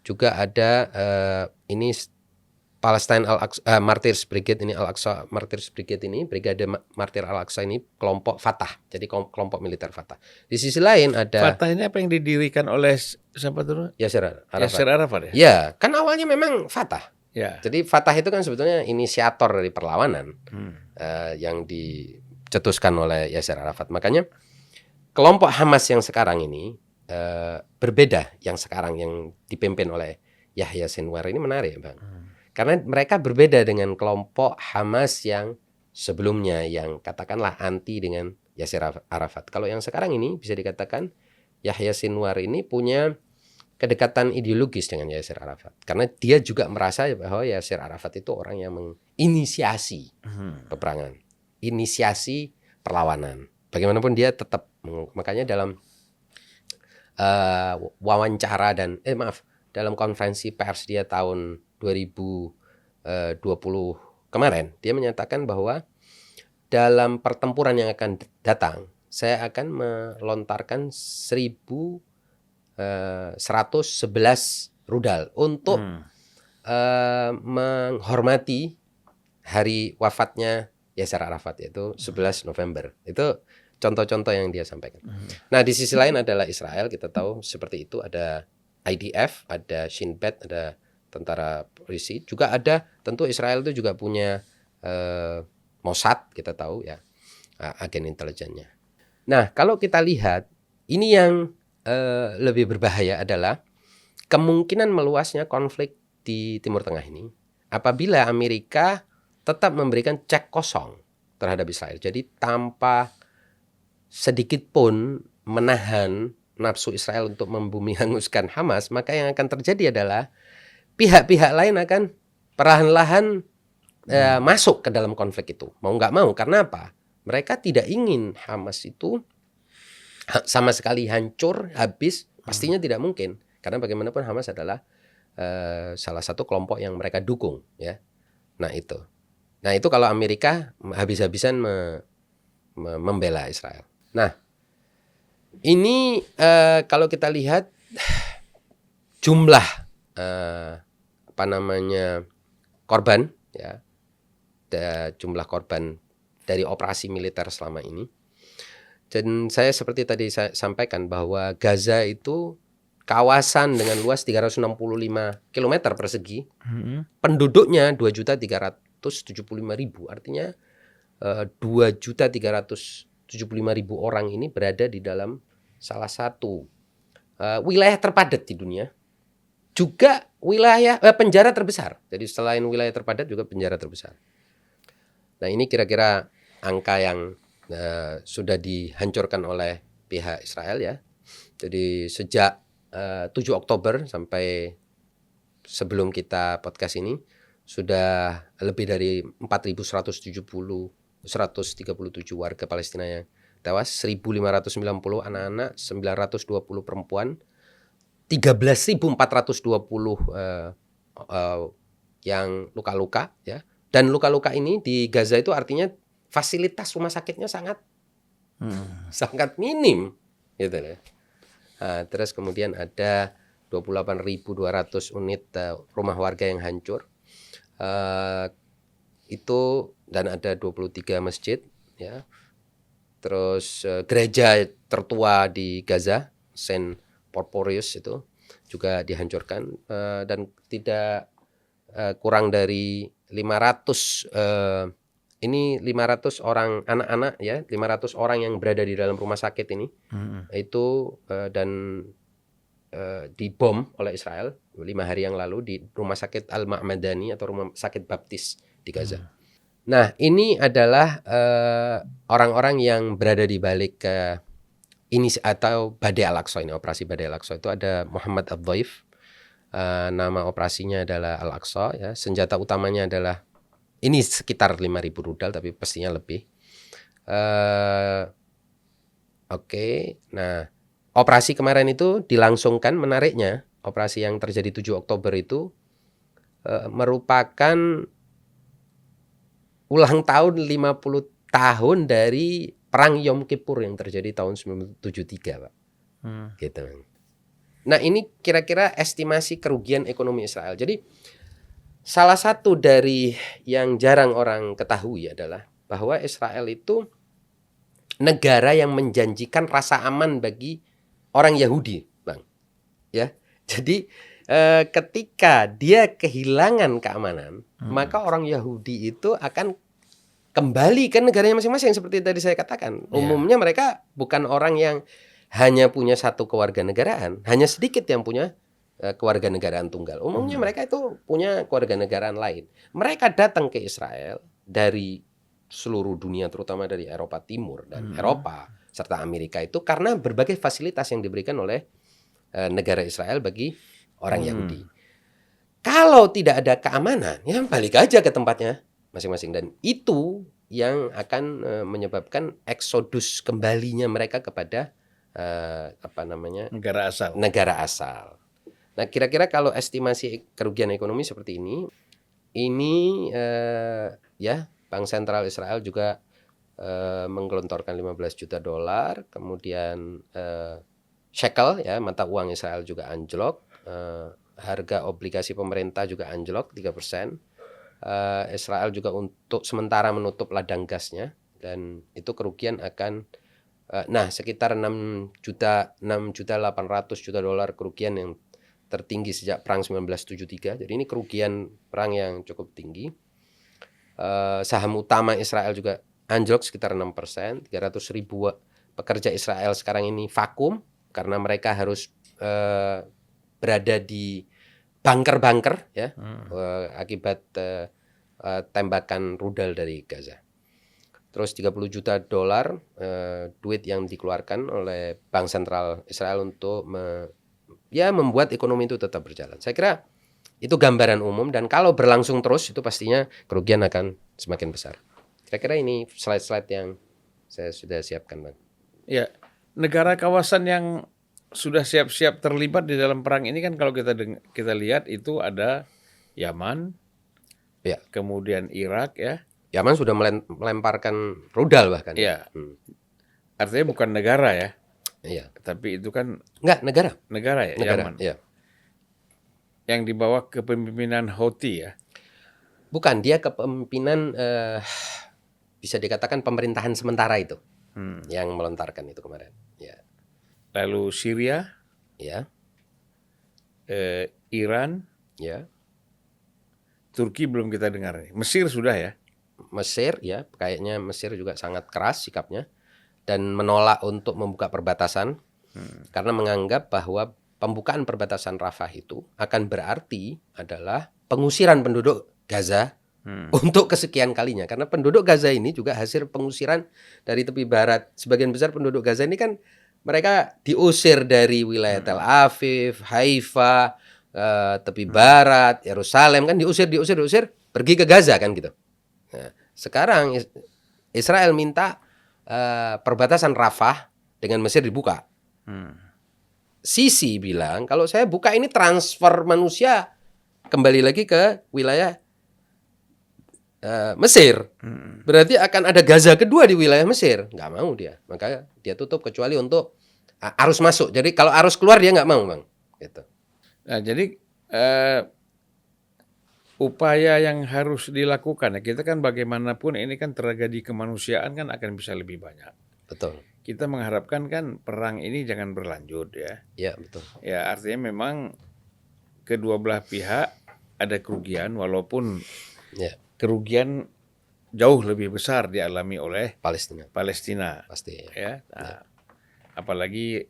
Juga ada ini Palestine Martyrs Brigade ini Al-Aqsa Martyrs Brigade ini Brigade Martir Al-Aqsa ini kelompok Fatah. Jadi kelompok militer Fatah. Di sisi lain ada Fatah ini apa yang didirikan oleh siapa tuh? Yasser Arafat ya? Ya, kan awalnya memang Fatah. Ya. Jadi Fatah itu kan sebetulnya inisiator dari perlawanan yang dicetuskan oleh Yasser Arafat. Makanya kelompok Hamas yang sekarang ini berbeda yang sekarang yang dipimpin oleh Yahya Sinwar ini menarik, Bang. Karena mereka berbeda dengan kelompok Hamas yang sebelumnya yang katakanlah anti dengan Yasser Arafat. Kalau yang sekarang ini bisa dikatakan Yahya Sinwar ini punya kedekatan ideologis dengan Yasser Arafat. Karena dia juga merasa bahwa Yasser Arafat itu orang yang menginisiasi peperangan, inisiasi perlawanan. Bagaimanapun dia tetap, makanya dalam wawancara dan dalam konferensi pers dia tahun 2020 kemarin, dia menyatakan bahwa dalam pertempuran yang akan datang, saya akan melontarkan 1.111 rudal untuk menghormati hari wafatnya Yasser Arafat, yaitu 11 November. Itu contoh-contoh yang dia sampaikan. Nah, di sisi lain adalah Israel, kita tahu seperti itu, ada IDF, ada Shin Bet, ada tentara polisi, juga ada tentu Israel itu juga punya Mossad, kita tahu ya, agen intelijennya. Nah, kalau kita lihat ini yang lebih berbahaya adalah kemungkinan meluasnya konflik di Timur Tengah ini apabila Amerika tetap memberikan cek kosong terhadap Israel. Jadi tanpa sedikit pun menahan nafsu Israel untuk membumi hanguskan Hamas, maka yang akan terjadi adalah pihak-pihak lain akan perlahan-lahan masuk ke dalam konflik itu. Mau nggak mau, karena apa? Mereka tidak ingin Hamas itu sama sekali hancur, habis, pastinya tidak mungkin. Karena bagaimanapun Hamas adalah salah satu kelompok yang mereka dukung, ya. Nah itu kalau Amerika habis-habisan membela Israel. Nah, ini kalau kita lihat jumlah korban, ya, jumlah korban dari operasi militer selama ini. Dan saya seperti tadi saya sampaikan bahwa Gaza itu kawasan dengan luas 365 km persegi, penduduknya 2.375.000, artinya 2.375.000 orang ini berada di dalam salah satu wilayah terpadat di dunia. Juga wilayah penjara terbesar. Jadi selain wilayah terpadat juga penjara terbesar. Nah, ini kira-kira angka yang sudah dihancurkan oleh pihak Israel, ya. Jadi sejak 7 Oktober sampai sebelum kita podcast ini sudah lebih dari 4.137 warga Palestina yang tewas, 1.590 anak-anak, 920 perempuan, 13.420 yang luka-luka, ya. Dan luka-luka ini di Gaza itu artinya fasilitas rumah sakitnya sangat Sangat minim gitu ya. Terus kemudian ada 28.200 unit rumah warga yang hancur. Itu dan ada 23 masjid ya. Terus gereja tertua di Gaza, Saint Porporius itu juga dihancurkan, dan tidak kurang dari 500 ini 500 orang anak-anak ya, 500 orang yang berada di dalam rumah sakit ini itu dan dibom oleh Israel 5 hari yang lalu di rumah sakit Al-Ma'madani atau rumah sakit baptis di Gaza. Nah, ini adalah orang-orang yang berada di balik ini atau Badai Al-Aqsa ini, operasi Badai Al-Aqsa itu ada Muhammad Ad-Dhaif, nama operasinya adalah Al-Aqsa ya. Senjata utamanya adalah ini sekitar 5.000 rudal tapi pastinya lebih. Oke. Nah, operasi kemarin itu dilangsungkan, menariknya operasi yang terjadi 7 Oktober itu merupakan ulang tahun 50 tahun dari Perang Yom Kippur yang terjadi tahun 1973, Pak. Gitu. Nah, ini kira-kira estimasi kerugian ekonomi Israel. Jadi salah satu dari yang jarang orang ketahui adalah bahwa Israel itu negara yang menjanjikan rasa aman bagi orang Yahudi, Bang. Ya. Jadi ketika dia kehilangan keamanan, maka orang Yahudi itu akan kembali ke negaranya masing-masing seperti tadi saya katakan. Umumnya mereka bukan orang yang hanya punya satu kewarganegaraan, hanya sedikit yang punya kewarganegaraan tunggal. Umumnya mereka itu punya kewarganegaraan lain. Mereka datang ke Israel dari seluruh dunia, terutama dari Eropa Timur dan Eropa serta Amerika itu karena berbagai fasilitas yang diberikan oleh negara Israel bagi orang Yahudi. Kalau tidak ada keamanan, ya balik aja ke tempatnya masing-masing, dan itu yang akan menyebabkan eksodus kembalinya mereka kepada negara asal. Nah, kira-kira kalau estimasi kerugian ekonomi seperti ini ya Bank Sentral Israel juga menggelontorkan $15 juta, kemudian shekel ya mata uang Israel juga anjlok, harga obligasi pemerintah juga anjlok 3%. Israel juga untuk sementara menutup ladang gasnya, dan itu kerugian akan sekitar 6.800 juta dolar kerugian yang tertinggi sejak perang 1973. Jadi ini kerugian perang yang cukup tinggi. Saham utama Israel juga anjlok sekitar 6%. 300.000 pekerja Israel sekarang ini vakum karena mereka harus berada di bunker-bunker ya, akibat tembakan rudal dari Gaza. Terus 30 juta dolar duit yang dikeluarkan oleh Bank Sentral Israel untuk membuat ekonomi itu tetap berjalan. Saya kira itu gambaran umum, dan kalau berlangsung terus itu pastinya kerugian akan semakin besar. Kira-kira ini slide-slide yang saya sudah siapkan, Bang. Ya, negara kawasan yang sudah siap-siap terlibat di dalam perang ini kan kalau kita lihat itu ada Yaman, ya, kemudian Irak ya. Yaman sudah melemparkan rudal bahkan. Ya. Artinya bukan negara ya. Iya. Tapi itu kan negara ya, Yaman. Iya. Yang di bawah kepemimpinan Houthi ya. Bukan, dia kepemimpinan bisa dikatakan pemerintahan sementara itu yang melontarkan itu kemarin. Ya. Lalu Syria, ya, Iran, ya, Turki belum kita dengar. Mesir sudah ya. Mesir ya, kayaknya Mesir juga sangat keras sikapnya dan menolak untuk membuka perbatasan karena menganggap bahwa pembukaan perbatasan Rafah itu akan berarti adalah pengusiran penduduk Gaza untuk kesekian kalinya, karena penduduk Gaza ini juga hasil pengusiran dari tepi barat. Sebagian besar penduduk Gaza ini kan mereka diusir dari wilayah Tel Aviv, Haifa, tepi barat, Yerusalem, kan diusir pergi ke Gaza kan gitu. Nah, sekarang Israel minta perbatasan Rafah dengan Mesir dibuka. Sisi bilang kalau saya buka ini transfer manusia kembali lagi ke wilayah Mesir. Berarti akan ada Gaza kedua di wilayah Mesir. Nggak mau dia. Makanya dia tutup kecuali untuk arus masuk. Jadi kalau arus keluar dia nggak mau, Bang. Gitu. Nah, jadi upaya yang harus dilakukan, ya kita kan bagaimanapun ini kan tragedi kemanusiaan kan akan bisa lebih banyak. Betul. Kita mengharapkan kan perang ini jangan berlanjut ya. Iya, betul. Ya artinya memang kedua belah pihak ada kerugian walaupun Ya, kerugian jauh lebih besar dialami oleh Palestina. Palestina Pasti. ya. Nah, apalagi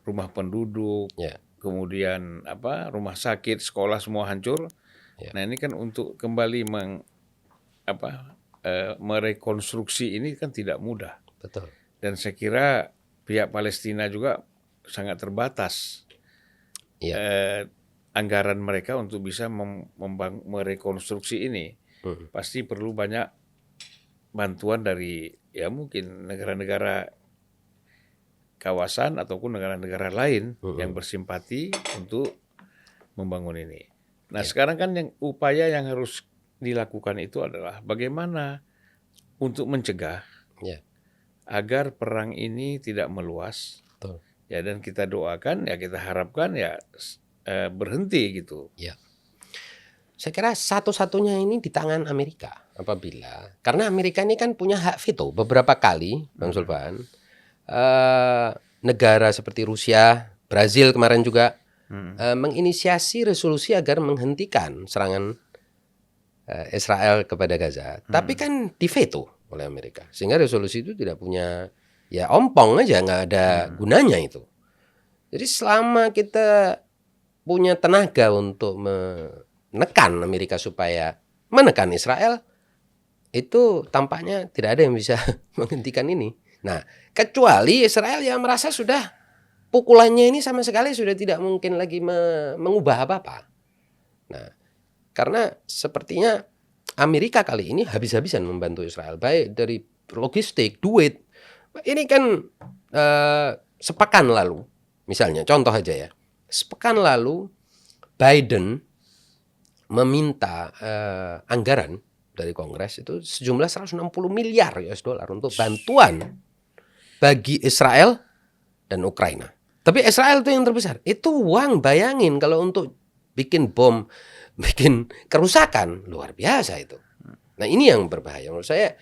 rumah penduduk, Ya. kemudian rumah sakit, sekolah semua hancur. Ya. Nah, ini kan untuk kembali merekonstruksi ini kan tidak mudah. Betul. Dan saya kira pihak Palestina juga sangat terbatas anggaran mereka untuk bisa merekonstruksi ini. Pasti perlu banyak bantuan dari ya mungkin negara-negara kawasan ataupun negara-negara lain yang bersimpati untuk membangun ini. Nah sekarang kan upaya yang harus dilakukan itu adalah bagaimana untuk mencegah agar perang ini tidak meluas. Betul. Ya dan kita doakan ya kita harapkan ya berhenti gitu. Ya. Saya kira satu-satunya ini di tangan Amerika apabila karena Amerika ini kan punya hak veto beberapa kali, Bang Sulpan. Negara seperti Rusia, Brazil kemarin juga menginisiasi resolusi agar menghentikan serangan Israel kepada Gaza. Tapi kan diveto oleh Amerika. Sehingga resolusi itu tidak punya ya ompong aja, nggak ada gunanya itu. Jadi selama kita punya tenaga untuk menekan Amerika supaya menekan Israel, itu tampaknya tidak ada yang bisa menghentikan ini. Nah, kecuali Israel yang merasa sudah pukulannya ini sama sekali sudah tidak mungkin lagi mengubah apa-apa. Nah, karena sepertinya Amerika kali ini habis-habisan membantu Israel, baik dari logistik, duit. Ini kan sepekan lalu, misalnya contoh aja ya, sepekan lalu Biden meminta anggaran dari Kongres itu sejumlah 160 miliar US dollar untuk bantuan bagi Israel dan Ukraina. Tapi Israel itu yang terbesar. Itu uang, bayangin kalau untuk bikin bom, bikin kerusakan, luar biasa itu. Nah ini yang berbahaya menurut saya.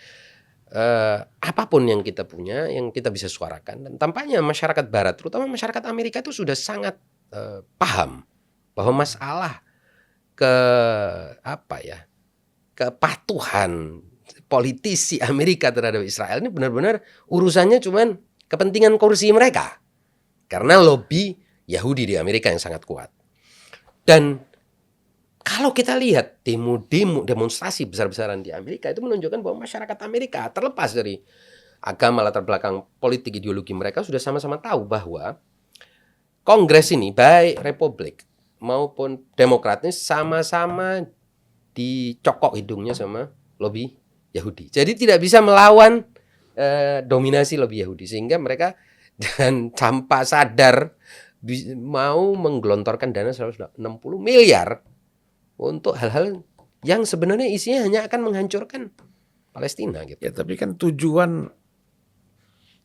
Apapun yang kita punya, yang kita bisa suarakan, dan tampaknya masyarakat Barat, terutama masyarakat Amerika itu sudah sangat paham bahwa masalah kepatuhan politisi Amerika terhadap Israel ini benar-benar urusannya cuman kepentingan kursi mereka, karena lobby Yahudi di Amerika yang sangat kuat. Dan kalau kita lihat demonstrasi besar-besaran di Amerika itu menunjukkan bahwa masyarakat Amerika terlepas dari agama, latar belakang politik, ideologi mereka sudah sama-sama tahu bahwa Kongres ini baik Republik maupun Demokrat ini sama-sama dicokok hidungnya sama lobby Yahudi. Jadi tidak bisa melawan dominasi lobby Yahudi, sehingga mereka dan tanpa sadar mau menggelontorkan dana 160 miliar untuk hal-hal yang sebenarnya isinya hanya akan menghancurkan Palestina gitu. Ya, tapi kan tujuan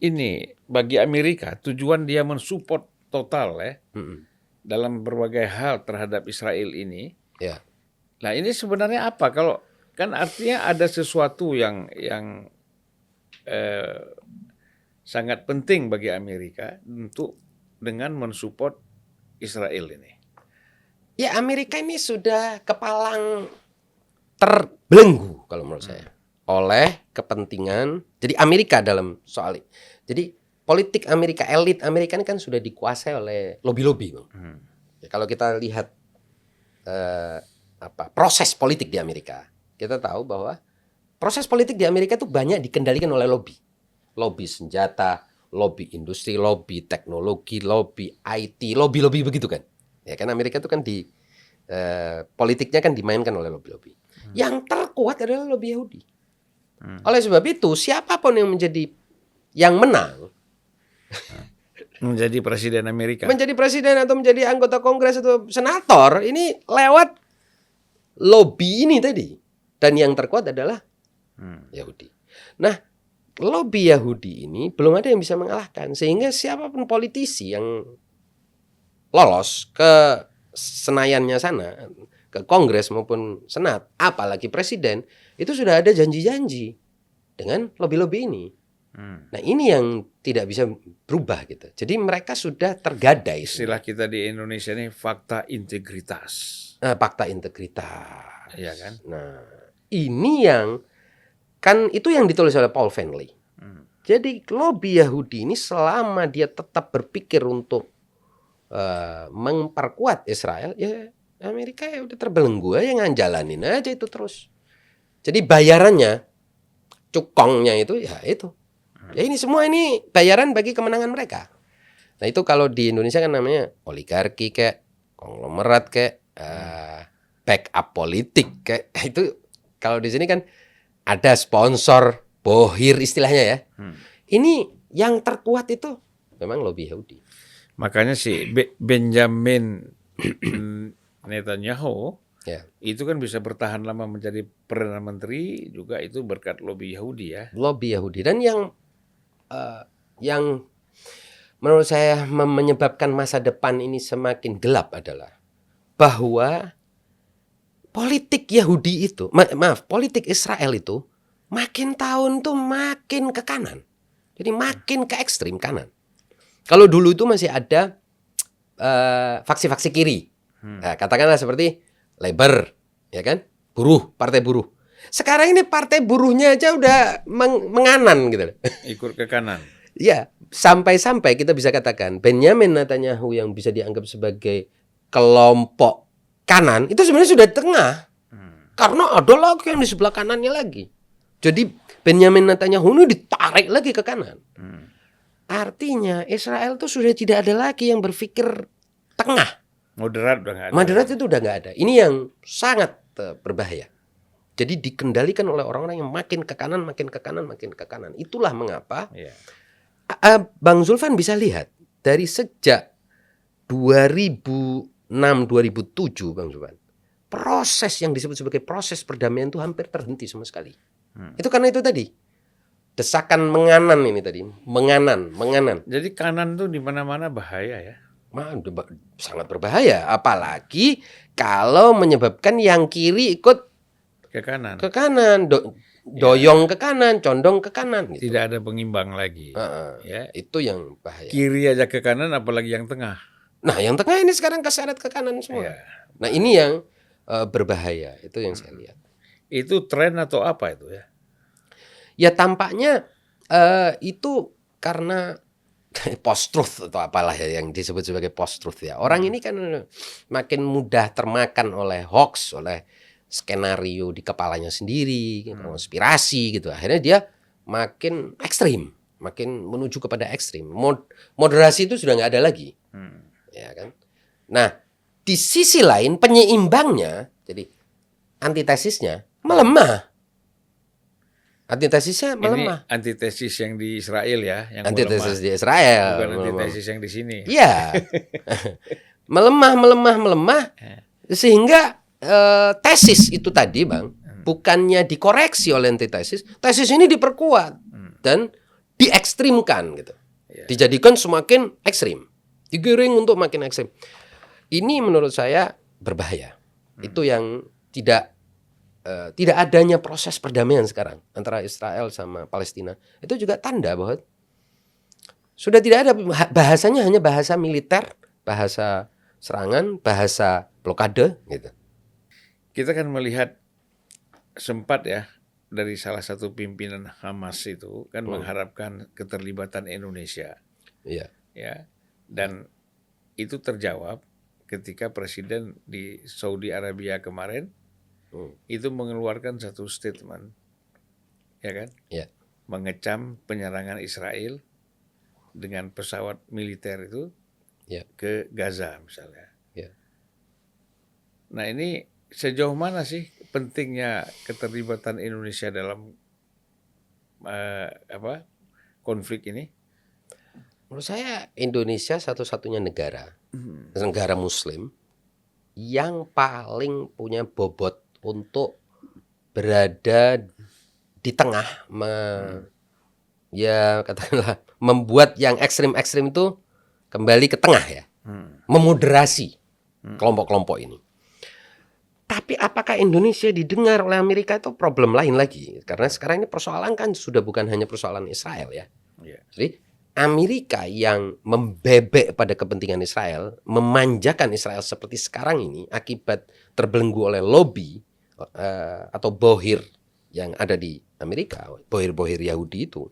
ini bagi Amerika, tujuan dia mensupport total ya dalam berbagai hal terhadap Israel ini. Ya. Nah, ini sebenarnya apa? Kalau kan artinya ada sesuatu yang sangat penting bagi Amerika untuk dengan mensupport Israel ini. Ya Amerika ini sudah kepalang terbelenggu kalau menurut saya oleh kepentingan. Jadi Amerika dalam soal ini. Jadi politik Amerika, elit Amerika ini kan sudah dikuasai oleh lobby-lobby. Ya, kalau kita lihat proses politik di Amerika, kita tahu bahwa proses politik di Amerika itu banyak dikendalikan oleh lobby. Lobby senjata, lobby industri, lobby teknologi, lobby IT, lobby-lobby begitu kan. Ya kan Amerika itu kan politiknya kan dimainkan oleh lobby-lobby. Yang terkuat adalah lobby Yahudi. Oleh sebab itu siapapun yang menang menjadi presiden Amerika, menjadi presiden atau menjadi anggota Kongres atau senator ini lewat lobby ini tadi. Dan yang terkuat adalah Yahudi. Nah, lobby Yahudi ini belum ada yang bisa mengalahkan. Sehingga siapapun politisi yang lolos ke Senayannya sana, ke Kongres maupun Senat, apalagi Presiden, itu sudah ada janji-janji dengan lobby-lobby ini. Nah, ini yang tidak bisa berubah gitu. Jadi mereka sudah tergadai. Istilah kita di Indonesia ini fakta integritas. Fakta integritas. Iya kan? Nah, ini yang kan itu yang ditulis oleh Paul Venley. Jadi lobby Yahudi ini selama dia tetap berpikir untuk memperkuat Israel, ya Amerika ya udah terbelenggu aja, ngejalanin aja itu terus. Jadi bayarannya, cukongnya itu ya itu. Ya ini semua ini bayaran bagi kemenangan mereka. Nah itu kalau di Indonesia kan namanya oligarki kayak konglomerat kayak backup politik kayak itu. Kalau di sini kan ada sponsor bohir istilahnya ya. Ini yang terkuat itu memang lobby Yahudi. Makanya si Benjamin Netanyahu itu kan bisa bertahan lama menjadi Perdana Menteri juga itu berkat lobby Yahudi ya. Lobby Yahudi. Dan yang menurut saya menyebabkan masa depan ini semakin gelap adalah bahwa politik Yahudi itu, politik Israel itu makin tahun tuh makin ke kanan. Jadi makin ke ekstrim kanan. Kalau dulu itu masih ada faksi-faksi kiri. Nah, katakanlah seperti Labor, ya kan? Buruh, partai buruh. Sekarang ini partai buruhnya aja udah menganan gitu. Ikut ke kanan. Ya, sampai-sampai kita bisa katakan Benjamin Netanyahu yang bisa dianggap sebagai kelompok kanan itu sebenarnya sudah di tengah. Karena ada lagi yang di sebelah kanannya lagi. Jadi Benjamin Netanyahu ini ditarik lagi ke kanan. Artinya Israel tuh sudah tidak ada lagi yang berpikir tengah. Moderat udah nggak ada. Moderat itu udah nggak ada. Ini yang sangat berbahaya. Jadi dikendalikan oleh orang-orang yang makin ke kanan, makin ke kanan, makin ke kanan. Itulah mengapa Bang Zulfan bisa lihat dari sejak 2006-2007 Bang Zulfan, proses yang disebut sebagai proses perdamaian itu hampir terhenti sama sekali. Itu karena itu tadi. Desakan menganan ini tadi, menganan. Jadi kanan tuh di mana-mana bahaya ya. Sangat berbahaya, apalagi kalau menyebabkan yang kiri ikut ke kanan, doyong ke kanan, condong ke kanan. Gitu. Tidak ada pengimbang lagi. Ya, itu yang bahaya. Kiri aja ke kanan, apalagi yang tengah. Nah, yang tengah ini sekarang keseret ke kanan semua. Nah, ini yang berbahaya, itu yang saya lihat. Itu tren atau apa itu ya? Ya tampaknya itu karena post-truth atau apalah ya yang disebut sebagai post-truth ya. Orang ini kan makin mudah termakan oleh hoax, oleh skenario di kepalanya sendiri, konspirasi gitu. Akhirnya dia makin ekstrim, makin menuju kepada ekstrim. Moderasi itu sudah nggak ada lagi, ya kan. Nah, di sisi lain penyeimbangnya, jadi antitesisnya melemah. Antitesisnya melemah. Ini antitesis yang di Israel ya, yang antitesis melemah. di Israel. Bukan antitesis yang di sini. Iya. melemah sehingga tesis itu tadi Bang, bukannya dikoreksi oleh antitesis, tesis ini diperkuat dan diekstrimkan gitu. Dijadikan semakin ekstrim. Digiring untuk makin ekstrim. Ini menurut saya berbahaya. Itu yang tidak adanya proses perdamaian sekarang antara Israel sama Palestina. Itu juga tanda bahwa sudah tidak ada bahasanya, hanya bahasa militer, bahasa serangan, bahasa blokade gitu. Kita kan melihat sempat ya dari salah satu pimpinan Hamas itu kan mengharapkan keterlibatan Indonesia. Iya. Ya. Dan itu terjawab ketika presiden di Saudi Arabia kemarin itu mengeluarkan satu statement, ya kan? Ya. Mengecam penyerangan Israel dengan pesawat militer itu ke Gaza misalnya. Ya. Nah ini sejauh mana sih pentingnya keterlibatan Indonesia dalam konflik ini? Menurut saya Indonesia satu-satunya negara Muslim yang paling punya bobot untuk berada di tengah, ya katakanlah membuat yang ekstrim-ekstrim itu kembali ke tengah ya, memoderasi kelompok-kelompok ini. Tapi apakah Indonesia didengar oleh Amerika itu problem lain lagi, karena sekarang ini persoalan kan sudah bukan hanya persoalan Israel ya. Jadi Amerika yang membebek pada kepentingan Israel, memanjakan Israel seperti sekarang ini akibat terbelenggu oleh lobby atau bohir yang ada di Amerika, bohir-bohir Yahudi itu,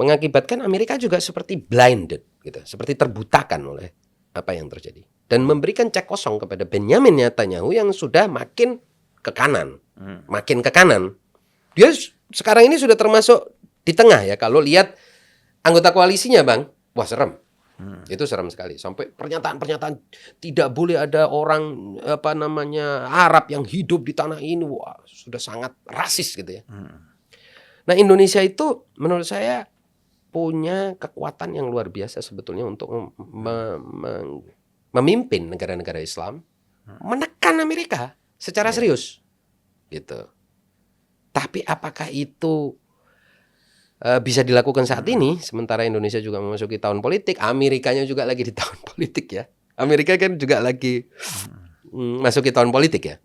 mengakibatkan Amerika juga seperti blinded gitu, seperti terbutakan oleh apa yang terjadi, dan memberikan cek kosong kepada Benyamin Netanyahu yang sudah makin ke kanan, makin ke kanan. Dia sekarang ini sudah termasuk di tengah ya. Kalau lihat anggota koalisinya, Bang, wah serem. Itu serem sekali. Sampai pernyataan-pernyataan tidak boleh ada orang Arab yang hidup di tanah ini. Wah, sudah sangat rasis gitu ya. Nah, Indonesia itu menurut saya punya kekuatan yang luar biasa sebetulnya untuk memimpin negara-negara Islam, menekan Amerika secara serius, gitu. Tapi apakah itu bisa dilakukan saat ini? Sementara Indonesia juga memasuki tahun politik, Amerikanya juga lagi di tahun politik ya. Amerika kan juga lagi masuki tahun politik ya.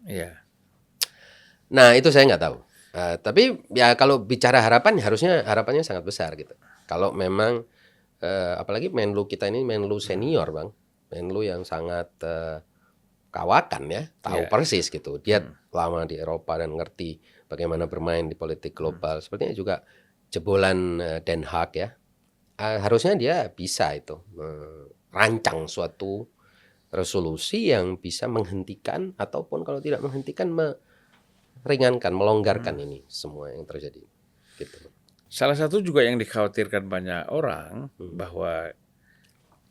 Nah itu saya nggak tahu. Tapi ya kalau bicara harapan, harusnya harapannya sangat besar gitu. Kalau memang apalagi Menlu kita ini Menlu senior, Bang, Menlu yang sangat kawakan ya, tahu persis gitu. Dia lama di Eropa dan ngerti bagaimana bermain di politik global. Sepertinya juga jebolan Den Haag ya. Harusnya dia bisa itu merancang suatu resolusi yang bisa menghentikan ataupun kalau tidak menghentikan meringankan, melonggarkan ini semua yang terjadi. Gitu. Salah satu juga yang dikhawatirkan banyak orang bahwa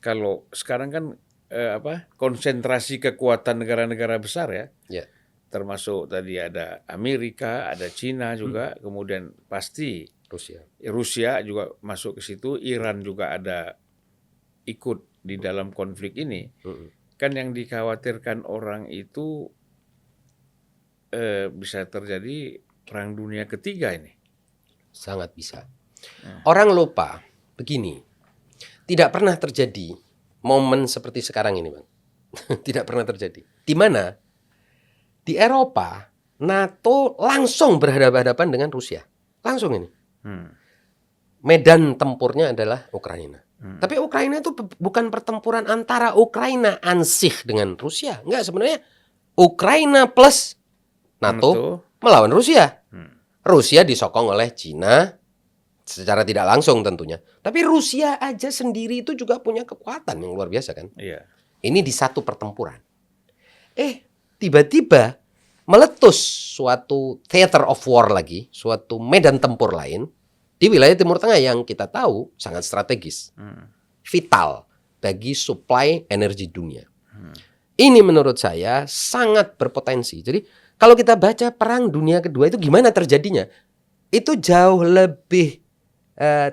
kalau sekarang kan konsentrasi kekuatan negara-negara besar ya, termasuk tadi ada Amerika, ada Cina juga, kemudian pasti Rusia juga masuk ke situ, Iran juga ada ikut di dalam konflik ini. Kan yang dikhawatirkan orang itu bisa terjadi perang dunia ketiga ini. Sangat bisa. Orang lupa begini, tidak pernah terjadi momen seperti sekarang ini, Bang. Tidak pernah terjadi. Di mana di Eropa NATO langsung berhadapan-hadapan dengan Rusia. Langsung ini. Medan tempurnya adalah Ukraina. Tapi Ukraina itu bukan pertempuran antara Ukraina ansih dengan Rusia. Enggak, sebenarnya Ukraina plus NATO melawan Rusia. Rusia disokong oleh Cina secara tidak langsung tentunya. Tapi Rusia aja sendiri itu juga punya kekuatan yang luar biasa kan. Ini di satu pertempuran. Tiba-tiba meletus suatu theater of war lagi, suatu medan tempur lain di wilayah Timur Tengah yang kita tahu sangat strategis, vital bagi supply energi dunia. Ini menurut saya sangat berpotensi. Jadi kalau kita baca Perang Dunia Kedua itu gimana terjadinya, itu jauh lebih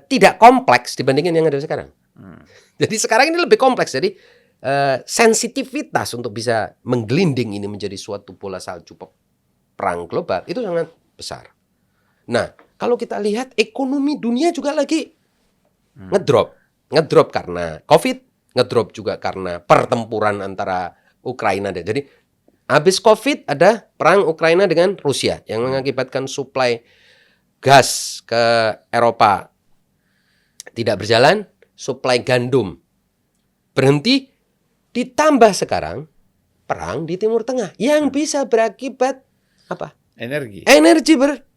tidak kompleks dibandingin yang ada sekarang. Jadi sekarang ini lebih kompleks. Jadi sensitivitas untuk bisa menggelinding ini menjadi suatu bola salju perang global itu sangat besar. Nah, kalau kita lihat ekonomi dunia juga lagi ngedrop karena COVID, ngedrop juga karena pertempuran antara Ukraina dan jadi habis COVID ada perang Ukraina dengan Rusia yang mengakibatkan suplai gas ke Eropa tidak berjalan, suplai gandum berhenti, ditambah sekarang perang di Timur Tengah yang bisa berakibat apa? Energi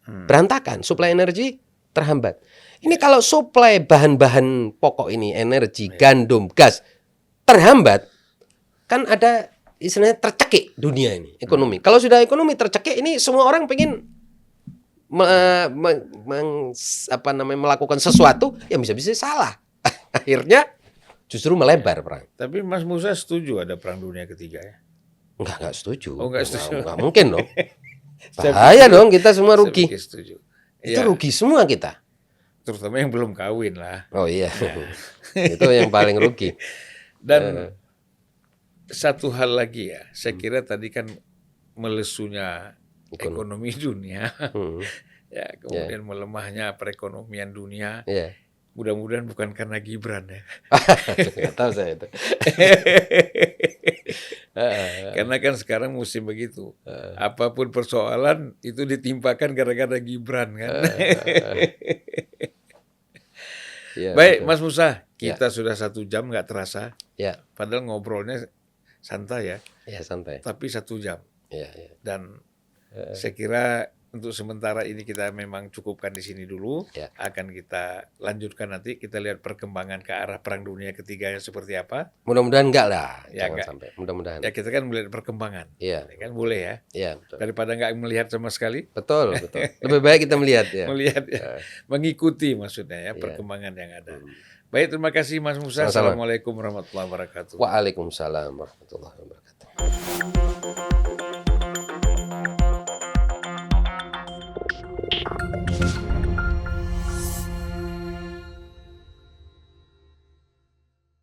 berantakan, suplai energi terhambat. Ini kalau suplai bahan-bahan pokok ini, energi, gandum, gas terhambat, kan ada istilahnya tercekik dunia ini, ekonomi. Kalau sudah ekonomi tercekik, ini semua orang pengen melakukan sesuatu yang bisa-bisa salah. Akhirnya justru melebar perang. Tapi Mas Musa setuju ada perang dunia ketiga ya? Enggak setuju. Enggak setuju. Enggak mungkin dong. Bahaya dong, kita semua rugi. Itu rugi semua kita. Terutama yang belum kawin lah. Oh iya. Itu yang paling rugi. Dan satu hal lagi ya, saya kira tadi kan melesunya ekonomi dunia, Hmm. ya kemudian melemahnya perekonomian dunia. Ya. Mudah-mudahan bukan karena Gibran ya. Nggak tahu saya itu. Heeh. Karena kan sekarang musim begitu. Apapun persoalan itu ditimpakan gara-gara Gibran kan. Ya, Baik, betul. Mas Musa, kita sudah 1 jam nggak terasa. Ya, Padahal ngobrolnya santai ya, ya santai. tapi 1 jam. Ya, ya. Dan saya kira untuk sementara ini kita memang cukupkan di sini dulu. Ya. Akan kita lanjutkan nanti. Kita lihat perkembangan ke arah Perang Dunia Ketiganya seperti apa. Mudah-mudahan enggak lah, Ya, jangan enggak. sampai. Mudah-mudahan. Ya kita kan melihat perkembangan. Iya, Ya kan boleh ya. iya, betul. Daripada nggak melihat sama sekali, Betul, betul. Lebih baik kita melihat ya. melihat ya. Mengikuti maksudnya ya Iya. perkembangan yang ada. Baik, terima kasih Mas Musa. Sama-sama. Assalamualaikum warahmatullahi wabarakatuh. Waalaikumsalam warahmatullahi wabarakatuh.